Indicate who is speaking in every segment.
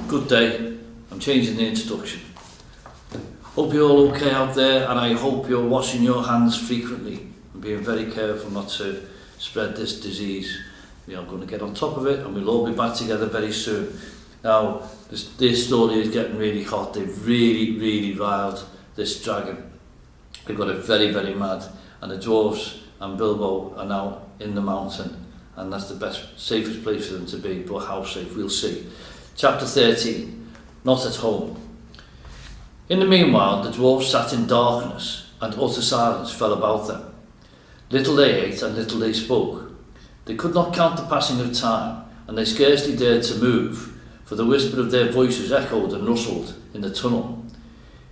Speaker 1: Good day. I'm changing the introduction. Hope you're all okay out there, and I hope you're washing your hands frequently and being very careful not to spread this disease. We are going to get on top of it, and we'll all be back together very soon. Now, this story is getting really hot. They've really riled this dragon. They've got it very mad, and the dwarves and Bilbo are now in the mountain, and that's the best, safest place for them to be, but how safe, we'll see. Chapter 13, Not at Home. In the meanwhile, the dwarves sat in darkness, and utter silence fell about them. Little they ate, and little they spoke. They could not count the passing of time, and they scarcely dared to move, for the whisper of their voices echoed and rustled in the tunnel.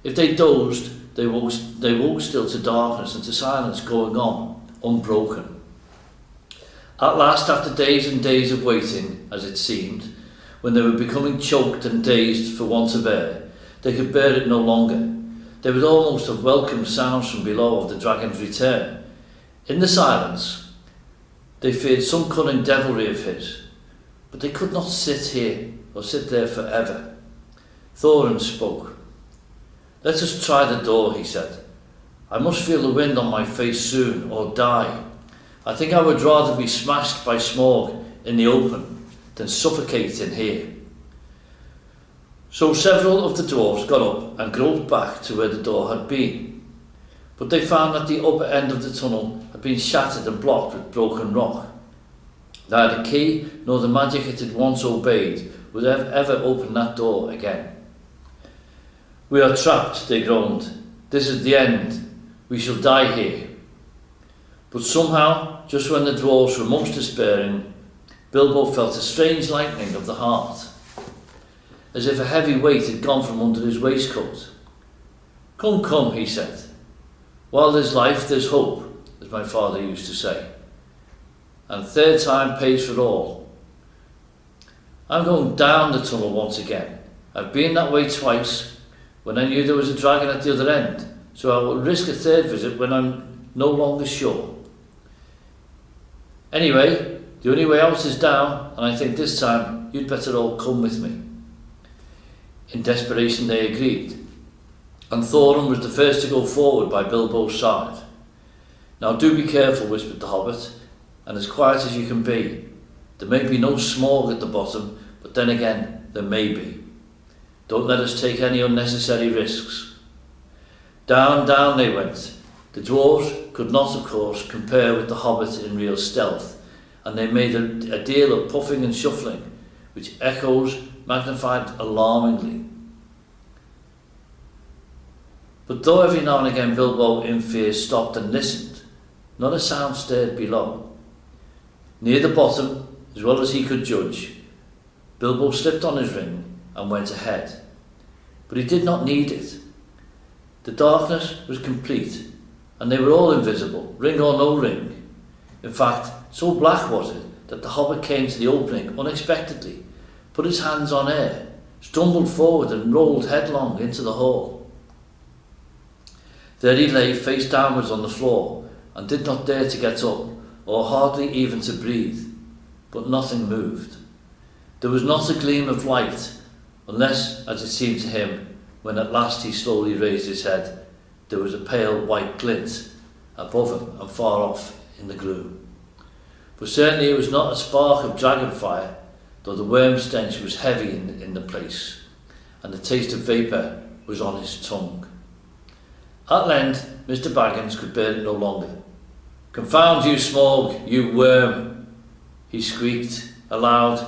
Speaker 1: If they dozed, they woke still to darkness and to silence going on, unbroken. At last, after days and days of waiting, as it seemed, when they were becoming choked and dazed for want of air, they could bear it no longer. They would almost have welcomed sounds from below of the dragon's return. In the silence, they feared some cunning devilry of his, but they could not sit here or sit there forever. Thorin spoke. "Let us try the door," he said. "I must feel the wind on my face soon, or die. I think I would rather be smashed by Smaug in the open than suffocate in here." So several of the dwarves got up and groped back to where the door had been, but they found that the upper end of the tunnel had been shattered and blocked with broken rock. Neither key nor the magic it had once obeyed would ever open that door again. "We are trapped," they groaned. "This is the end. We shall die here." But somehow, just when the dwarves were most despairing, Bilbo felt a strange lightening of the heart, as if a heavy weight had gone from under his waistcoat. Come, he said. "While there's life, there's hope, as my father used to say. And third time pays for all. I'm going down the tunnel once again. I've been that way twice, when I knew there was a dragon at the other end, so I will risk a third visit when I'm no longer sure. Anyway, the only way out is down, and I think this time you'd better all come with me." In desperation they agreed, and Thorin was the first to go forward by Bilbo's side. "Now do be careful," whispered the Hobbit, "and as quiet as you can be. There may be no Smaug at the bottom, but then again, there may be. Don't let us take any unnecessary risks." Down they went. The dwarves could not, of course, compare with the Hobbit in real stealth, and they made a deal of puffing and shuffling, which echoes magnified alarmingly. But though every now and again Bilbo in fear stopped and listened, not a sound stirred below. Near the bottom, as well as he could judge, Bilbo slipped on his ring and went ahead. But he did not need it. The darkness was complete, and they were all invisible, ring or no ring. In fact, so black was it that the Hobbit came to the opening unexpectedly, put his hands on air, stumbled forward and rolled headlong into the hall. There he lay face downwards on the floor and did not dare to get up, or hardly even to breathe, but nothing moved. There was not a gleam of light, unless, as it seemed to him, when at last he slowly raised his head, there was a pale white glint above him and far off in the gloom. But certainly it was not a spark of dragon fire, though the worm stench was heavy in the place, and the taste of vapour was on his tongue. At length, Mr. Baggins could bear it no longer. "Confound you, Smaug, you worm," he squeaked aloud.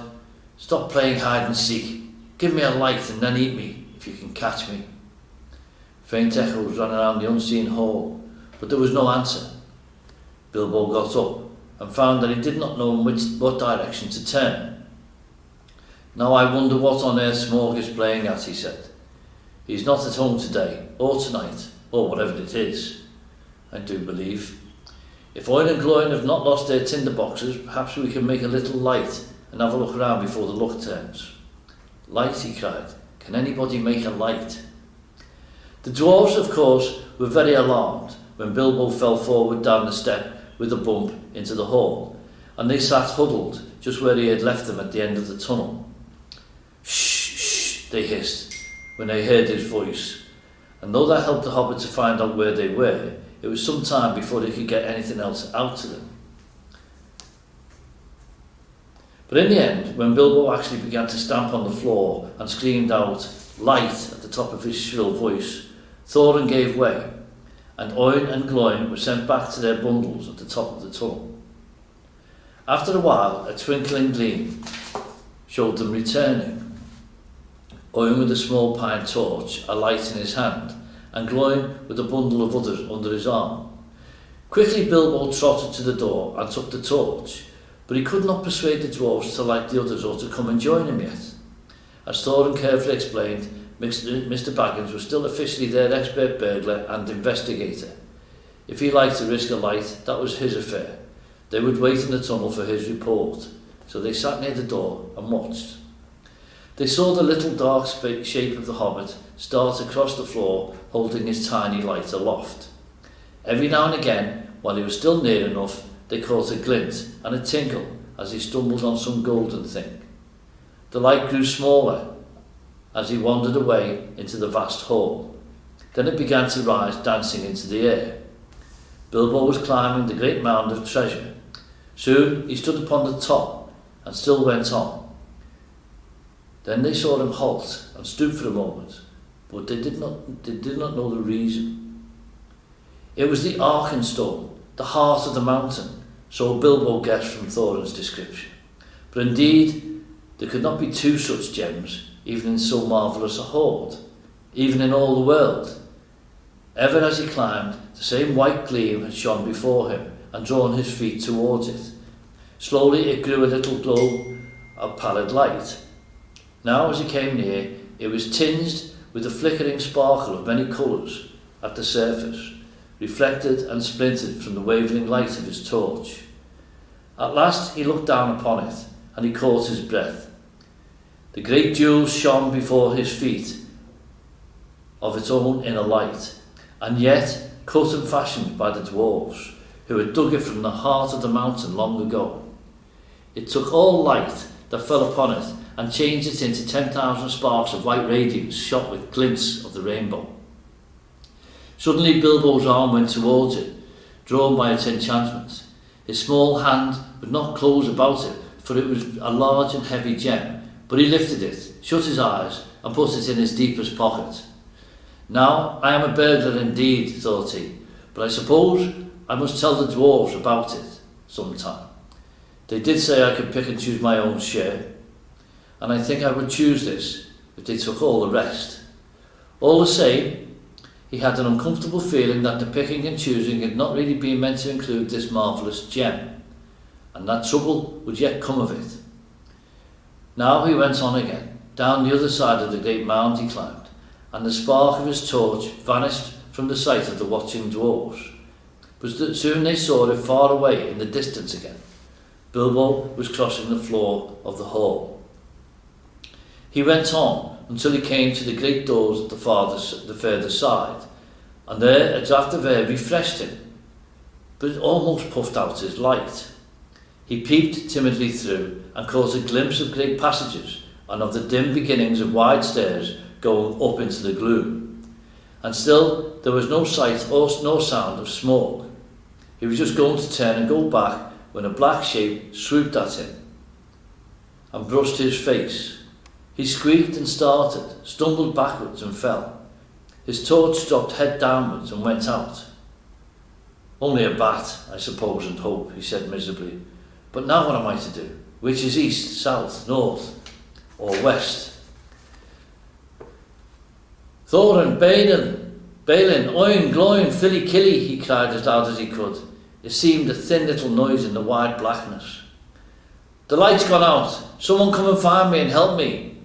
Speaker 1: "Stop playing hide and seek. Give me a light and then eat me, if you can catch me." Faint echoes ran around the unseen hall, but there was no answer. Bilbo got up and found that he did not know in what direction to turn. "Now I wonder what on earth Smaug is playing at," he said. "He's not at home today, or tonight, or whatever it is, I do believe. If Owen and Gloin have not lost their tinder boxes, perhaps we can make a little light and have a look around before the luck turns." "Light," he cried. "Can anybody make a light?" The dwarves, of course, were very alarmed when Bilbo fell forward down the step with a bump into the hall, and they sat huddled just where he had left them at the end of the tunnel. "Shh, shh," they hissed when they heard his voice, and though that helped the Hobbit to find out where they were, it was some time before they could get anything else out to them. But in the end, when Bilbo actually began to stamp on the floor and screamed out, "Light," at the top of his shrill voice, Thorin gave way, and Oin and Gloin were sent back to their bundles at the top of the tunnel. After a while, a twinkling gleam showed them returning. Oin with a small pine torch, a light in his hand, and Gloin with a bundle of others under his arm. Quickly Bilbo trotted to the door and took the torch, but he could not persuade the dwarves to light the others or to come and join him yet. As Thorin carefully explained, Mr. Baggins was still officially their expert burglar and investigator. If he liked to risk a light, that was his affair. They would wait in the tunnel for his report, so they sat near the door and watched. They saw the little dark shape of the Hobbit start across the floor, holding his tiny light aloft. Every now and again, while he was still near enough, they caught a glint and a tinkle as he stumbled on some golden thing. The light grew smaller as he wandered away into the vast hall. Then it began to rise, dancing into the air. Bilbo was climbing the great mound of treasure. Soon he stood upon the top and still went on. Then they saw him halt and stoop for a moment, but they did not know the reason. It was the Arkenstone, the heart of the mountain, so Bilbo guessed from Thorin's description. But indeed, there could not be two such gems, even in so marvellous a hoard, even in all the world. Ever as he climbed, the same white gleam had shone before him and drawn his feet towards it. Slowly it grew a little glow of pallid light. Now as he came near, it was tinged with a flickering sparkle of many colours at the surface, reflected and splintered from the wavering light of his torch. At last he looked down upon it, and he caught his breath. The great jewels shone before his feet of its own inner light, and yet cut and fashioned by the dwarves, who had dug it from the heart of the mountain long ago. It took all light that fell upon it and changed it into 10,000 sparks of white radiance shot with glints of the rainbow. Suddenly Bilbo's arm went towards it, drawn by its enchantment. His small hand would not close about it, for it was a large and heavy gem, but he lifted it, shut his eyes, and put it in his deepest pocket. Now I am a burglar indeed, thought he, but I suppose I must tell the dwarves about it sometime. They did say I could pick and choose my own share, and I think I would choose this if they took all the rest. All the same, he had an uncomfortable feeling that the picking and choosing had not really been meant to include this marvellous gem, and that trouble would yet come of it. Now he went on again, down the other side of the great mound he climbed, and the spark of his torch vanished from the sight of the watching dwarves. But soon they saw it far away in the distance again. Bilbo was crossing the floor of the hall. He went on until he came to the great doors at the further side, and there a draught of air refreshed him, but it almost puffed out his light. He peeped timidly through and caught a glimpse of great passages and of the dim beginnings of wide stairs going up into the gloom. And still there was no sight or no sound of smoke. He was just going to turn and go back when a black shape swooped at him and brushed his face. He squeaked and started, stumbled backwards and fell. His torch dropped head downwards and went out. Only a bat, I suppose and hope, he said miserably. But now what am I to do? Which is east, south, north, or west? Thorin, Balin, Oin, Gloin, Philly, Killy, he cried as loud as he could. It seemed a thin little noise in the wide blackness. The light's gone out. Someone come and find me and help me.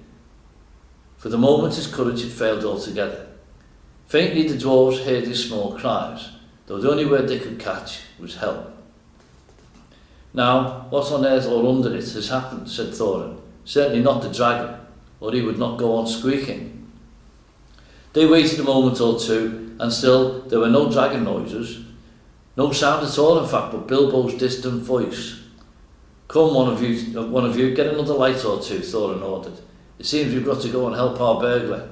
Speaker 1: For the moment his courage had failed altogether. Faintly the dwarves heard his small cries, though the only word they could catch was help. Now, what on earth or under it has happened, said Thorin. Certainly not the dragon, or he would not go on squeaking. They waited a moment or two, and still there were no dragon noises. No sound at all, in fact, but Bilbo's distant voice. Come, one of you, get another light or two, Thorin ordered. It seems we've got to go and help our burglar."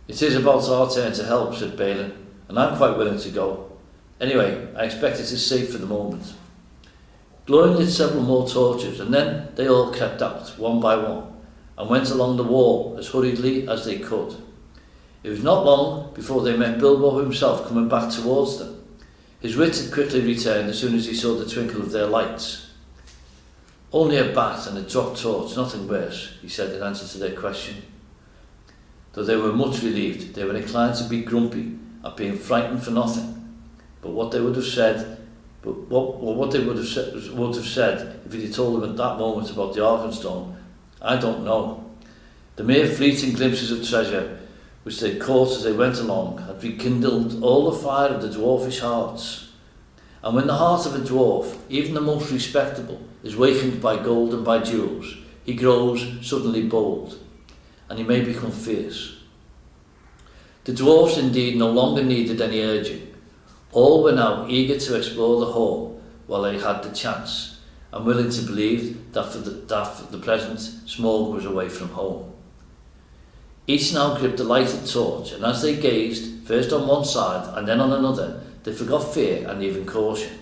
Speaker 1: "It is about our turn to help," said Balin, "and I'm quite willing to go. Anyway, I expect it is safe for the moment." Gloin lit several more torches, and then they all crept out, one by one, and went along the wall as hurriedly as they could. It was not long before they met Bilbo himself coming back towards them. His wit had quickly returned as soon as he saw the twinkle of their lights. "Only a bat and a dropped torch, nothing worse," he said in answer to their question. Though they were much relieved, they were inclined to be grumpy at being frightened for nothing. But what they would have said if he had told them at that moment about the Arkenstone, I don't know. The mere fleeting glimpses of treasure which they caught as they went along had rekindled all the fire of the dwarfish hearts. And when the heart of a dwarf, even the most respectable, is wakened by gold and by jewels, he grows suddenly bold, and he may become fierce. The dwarfs indeed no longer needed any urging. All were now eager to explore the hall while they had the chance, and willing to believe that for the present Smaug was away from home. Each now gripped a lighted torch, and as they gazed, first on one side and then on another, they forgot fear and even caution.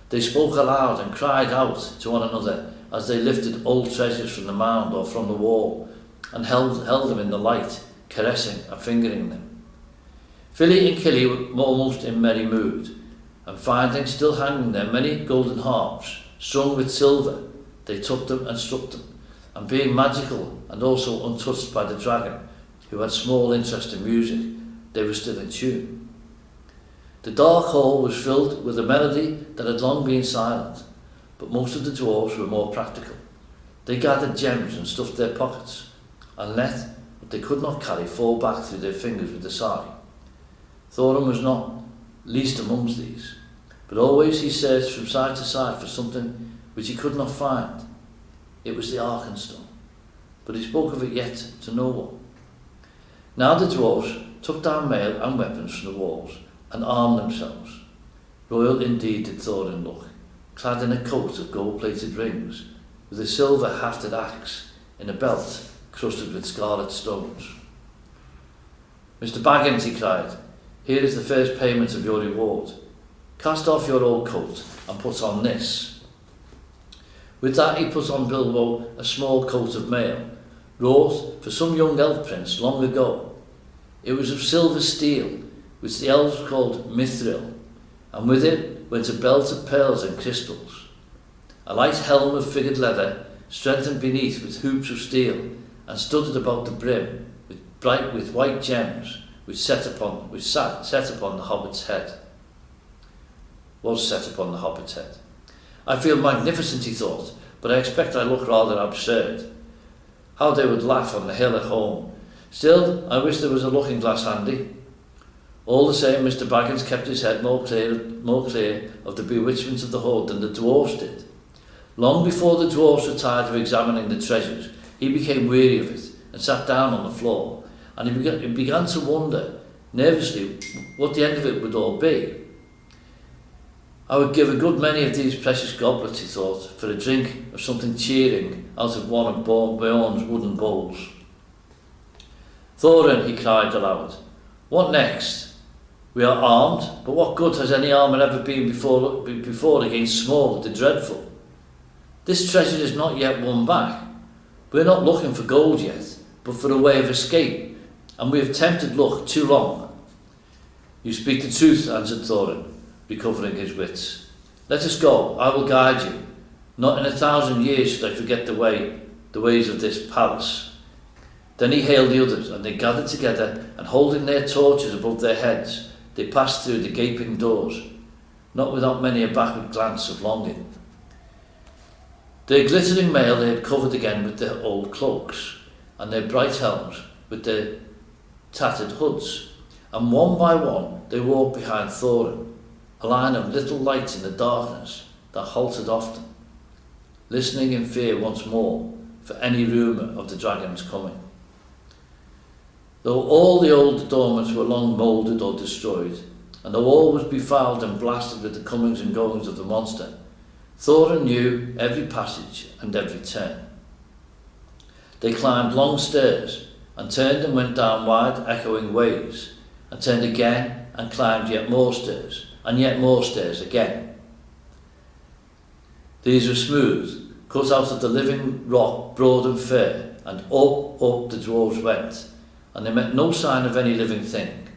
Speaker 1: They spoke aloud and cried out to one another as they lifted old treasures from the mound or from the wall, and held them in the light, caressing and fingering them. Fili and Kili were almost in merry mood, and finding still hanging there many golden harps, strung with silver, they took them and struck them, and being magical and also untouched by the dragon, who had small interest in music, they were still in tune. The dark hall was filled with a melody that had long been silent, but most of the dwarves were more practical. They gathered gems and stuffed their pockets, and let what they could not carry fall back through their fingers with a sigh. Thorin was not least amongst these, but always he searched from side to side for something which he could not find. It was the Arkenstone, but he spoke of it yet to no one. Now the dwarves took down mail and weapons from the walls and armed themselves. Royal indeed did Thorin look, clad in a coat of gold-plated rings, with a silver-hafted axe in a belt crusted with scarlet stones. "Mr. Baggins," he cried, "here is the first payment of your reward. Cast off your old coat and put on this." With that he put on Bilbo a small coat of mail, wrought for some young elf prince long ago. It was of silver steel, which the elves called mithril, and with it went a belt of pearls and crystals. A light helm of figured leather, strengthened beneath with hoops of steel, and studded about the brim with white gems, which sat upon the Hobbit's head. Was set upon the Hobbit's head. "I feel magnificent," he thought, "but I expect I look rather absurd. How they would laugh on the hill at home. Still, I wish there was a looking-glass handy." All the same, Mr. Baggins kept his head more clear of the bewitchment of the hoard than the dwarfs did. Long before the dwarfs were tired of examining the treasures, he became weary of it and sat down on the floor, and he began to wonder, nervously, what the end of it would all be. "I would give a good many of these precious goblets," he thought, "for a drink of something cheering out of one of Beorn's wooden bowls." "Thorin," he cried aloud, "what next? We are armed, but what good has any armour ever been before against Smaug the Dreadful? This treasure is not yet won back. We are not looking for gold yet, but for a way of escape, and we have tempted luck too long." "You speak the truth," answered Thorin, recovering his wits. "Let us go, I will guide you. Not in 1,000 years should I forget the ways of this palace." Then he hailed the others, and they gathered together, and holding their torches above their heads, they passed through the gaping doors, not without many a backward glance of longing. Their glittering mail they had covered again with their old cloaks, and their bright helms with their tattered hoods, and one by one they walked behind Thorin, a line of little lights in the darkness that halted often, listening in fear once more for any rumour of the dragon's coming. Though all the old adornments were long moulded or destroyed, and though all was befouled and blasted with the comings and goings of the monster, Thorin knew every passage and every turn. They climbed long stairs, and turned and went down wide, echoing ways, and turned again and climbed yet more stairs, and yet more stairs again. These were smooth, cut out of the living rock, broad and fair, and up the dwarves went, and they met no sign of any living thing,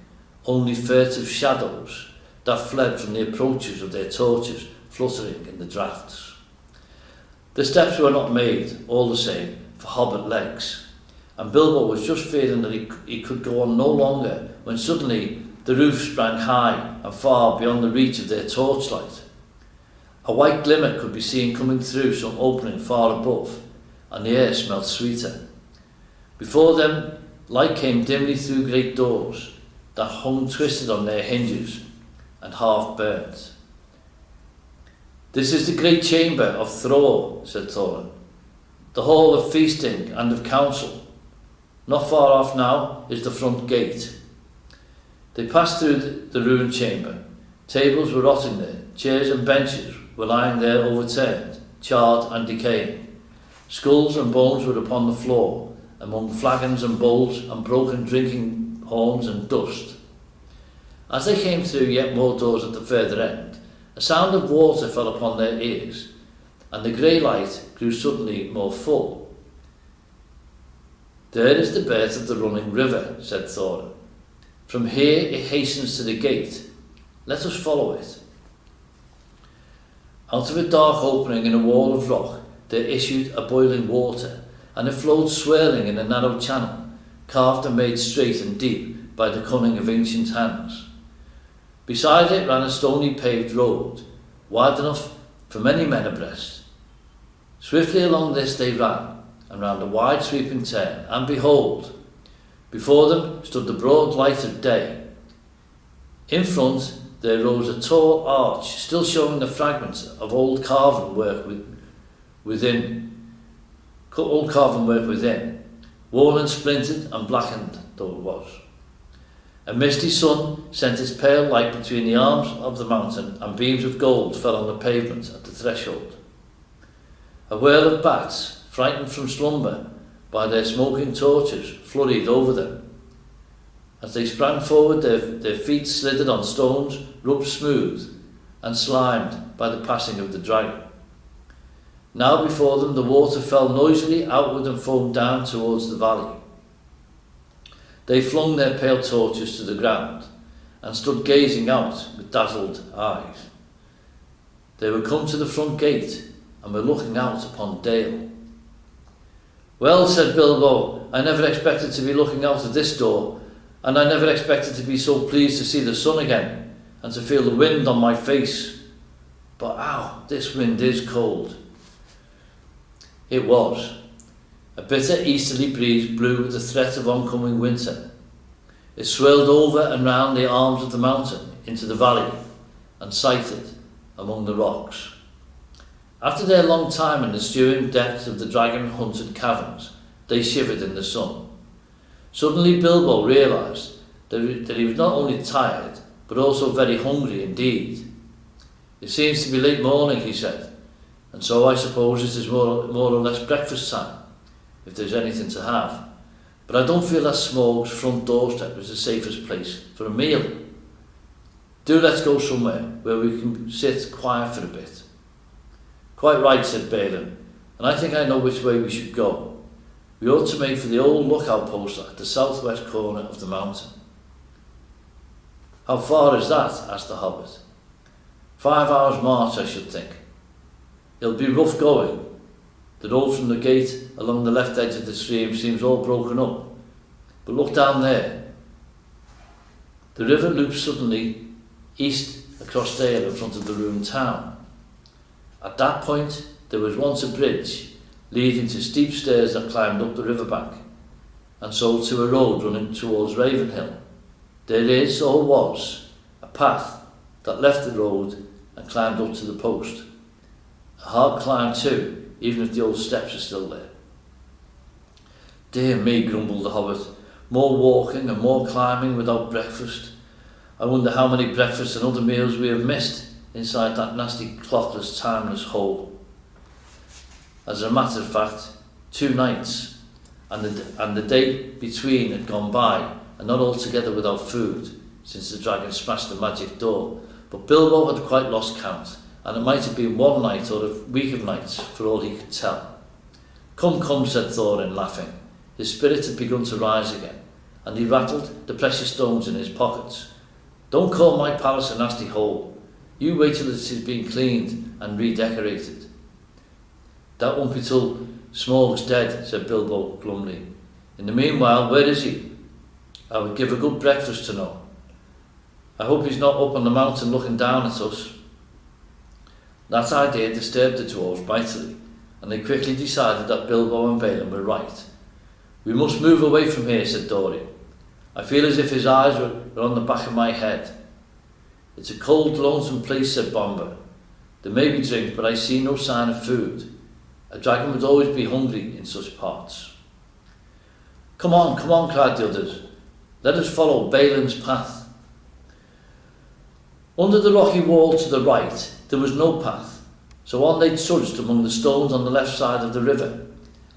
Speaker 1: only furtive shadows that fled from the approaches of their torches fluttering in the draughts. The steps were not made, all the same, for hobbit legs, and Bilbo was just feeling that he could go on no longer when suddenly the roof sprang high and far beyond the reach of their torchlight. A white glimmer could be seen coming through some opening far above, and the air smelled sweeter. Before them, light came dimly through great doors that hung twisted on their hinges and half burnt. "This is the great chamber of Thror," said Thorin, "the hall of feasting and of council. Not far off now is the front gate." They passed through the ruined chamber. Tables were rotting there, chairs and benches were lying there overturned, charred and decaying. Skulls and bones were upon the floor, among flagons and bowls and broken drinking horns and dust. As they came through yet more doors at the further end, a sound of water fell upon their ears, and the grey light grew suddenly more full. "There is the birth of the running river," said Thorin. "From here it hastens to the gate. Let us follow it." Out of a dark opening in a wall of rock there issued a boiling water, and it flowed swirling in a narrow channel, carved and made straight and deep by the cunning of ancient hands. Beside it ran a stony paved road, wide enough for many men abreast. Swiftly along this they ran, and round a wide sweeping turn, and behold, before them stood the broad light of day. In front there rose a tall arch, still showing the fragments of old carving work within, worn and splintered and blackened though it was. A misty sun sent its pale light between the arms of the mountain, and beams of gold fell on the pavement at the threshold. A whirl of bats, frightened from slumber by their smoking torches, flurried over them. As they sprang forward, their feet slithered on stones rubbed smooth and slimed by the passing of the dragon. Now before them the water fell noisily outward and foamed down towards the valley. They flung their pale torches to the ground and stood gazing out with dazzled eyes. They were come to the front gate and were looking out upon Dale. "Well," said Bilbo, "I never expected to be looking out of this door, and I never expected to be so pleased to see the sun again and to feel the wind on my face. But ow, this wind is cold." It was. A bitter easterly breeze blew with the threat of oncoming winter. It swirled over and round the arms of the mountain into the valley and sighted among the rocks. After their long time in the stewing depths of the dragon-hunted caverns, they shivered in the sun. Suddenly Bilbo realised that he was not only tired, but also very hungry indeed. "It seems to be late morning," he said, "and so I suppose it is more or less breakfast time, if there's anything to have. But I don't feel that Smaug's front doorstep is the safest place for a meal. Do let's go somewhere where we can sit quiet for a bit." "Quite right," said Balin, "and I think I know which way we should go. We ought to make for the old lookout post at the southwest corner of the mountain." "How far is that?" asked the Hobbit. 5 hours' march, I should think. It'll be rough going. The road from the gate along the left edge of the stream seems all broken up. But look down there. The river loops suddenly east across Dale in front of the ruined town. At that point there was once a bridge leading to steep stairs that climbed up the riverbank, and so to a road running towards Ravenhill. There is, or was, a path that left the road and climbed up to the post. A hard climb too, even if the old steps are still there. "Dear me," grumbled the Hobbit, "more walking and more climbing without breakfast. I wonder how many breakfasts and other meals we have missed inside that nasty, clockless, timeless hole." As a matter of fact, 2 nights, and the day between had gone by, and not altogether without food, since the dragon smashed the magic door. But Bilbo had quite lost count, and it might have been one night or a week of nights, for all he could tell. Come, come, said Thorin, laughing. His spirit had begun to rise again, and he rattled the precious stones in his pockets. Don't call my palace a nasty hole. You wait till it has been cleaned and redecorated. That won't be till Smaug's dead, said Bilbo glumly. In the meanwhile, where is he? I would give a good breakfast to know. I hope he's not up on the mountain looking down at us. That idea disturbed the dwarves mightily, and they quickly decided that Bilbo and Balin were right. We must move away from here, said Dorian. I feel as if his eyes were on the back of my head. It's a cold, lonesome place, said Bomber. There may be drink, but I see no sign of food. A dragon would always be hungry in such parts. Come on, cried the others. Let us follow Balin's path. Under the rocky wall to the right, there was no path, so on they trudged among the stones on the left side of the river,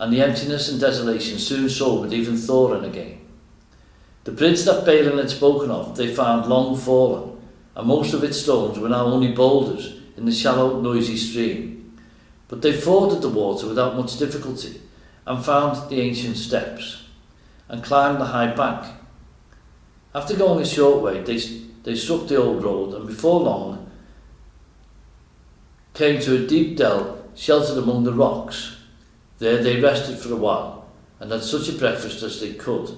Speaker 1: and the emptiness and desolation soon sobered even Thorin again. The bridge that Balin had spoken of they found long fallen, and most of its stones were now only boulders in the shallow, noisy stream. But they forded the water without much difficulty, and found the ancient steps, and climbed the high bank. After going a short way, they struck the old road, and before long came to a deep dell sheltered among the rocks. There they rested for a while, and had such a breakfast as they could,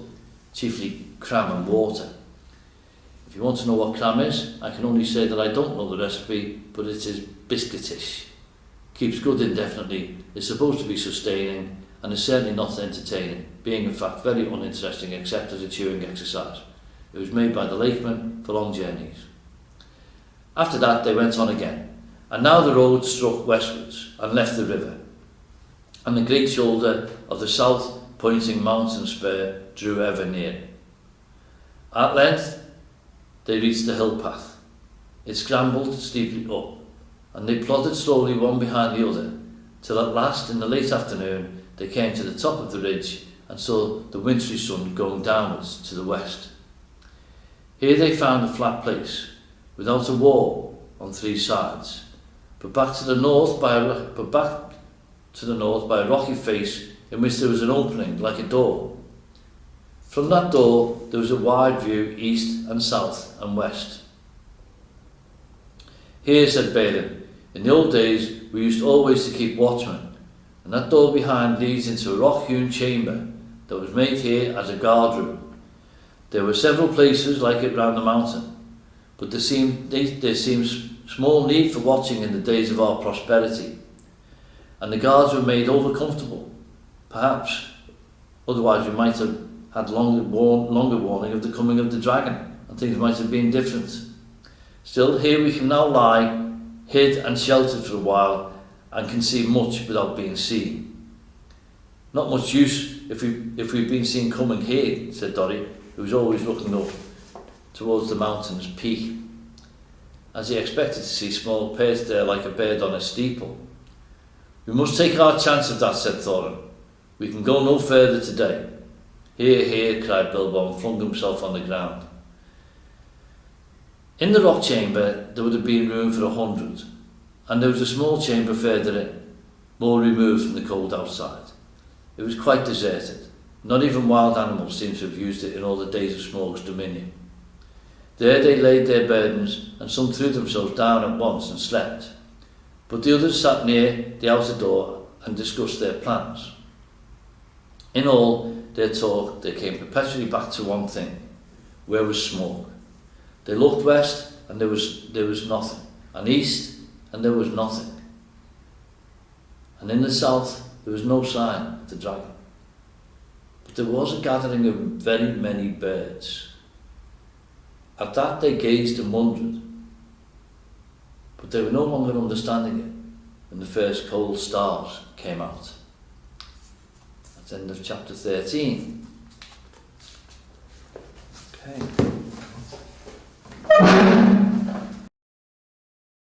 Speaker 1: chiefly cram and water. If you want to know what cram is, I can only say that I don't know the recipe, but it is biscuitish. Keeps good indefinitely, is supposed to be sustaining, and is certainly not entertaining, being in fact very uninteresting except as a chewing exercise. It was made by the lakemen for long journeys. After that they went on again, and now the road struck westwards and left the river, and the great shoulder of the south-pointing mountain spur drew ever nearer. At length they reached the hill path. It scrambled steeply up, and they plodded slowly one behind the other, till at last in the late afternoon they came to the top of the ridge and saw the wintry sun going downwards to the west. Here they found a flat place, without a wall on three sides, but back to the north by a rocky face in which there was an opening like a door. From that door there was a wide view east and south and west. Here, said Balin, in the old days we used always to keep watchmen, and that door behind leads into a rock-hewn chamber that was made here as a guard room. There were several places like it round the mountain, but there seemed small need for watching in the days of our prosperity, and the guards were made over comfortable. Perhaps, otherwise we might have had longer warning of the coming of the dragon, and things might have been different. Still, here we can now lie, hid and sheltered for a while, and can see much without being seen. Not much use if we've been seen coming here, said Dorry, who was always looking up towards the mountain's peak, as he expected to see Smaug perched there like a bird on a steeple. We must take our chance of that, said Thorin. We can go no further today. Here, here, cried Bilbo and flung himself on the ground. In the rock chamber there would have been room for 100, and there was a small chamber further in, more removed from the cold outside. It was quite deserted. Not even wild animals seemed to have used it in all the days of Smaug's dominion. There they laid their burdens, and some threw themselves down at once and slept, but the others sat near the outer door and discussed their plans. In all their talk they came perpetually back to one thing: where was Smaug? They looked west and there was nothing, and east and there was nothing, and in the south there was no sign of the dragon. But there was a gathering of very many birds. At that they gazed and wondered, but they were no longer understanding it when the first cold stars came out. That's the end of chapter 13. Okay.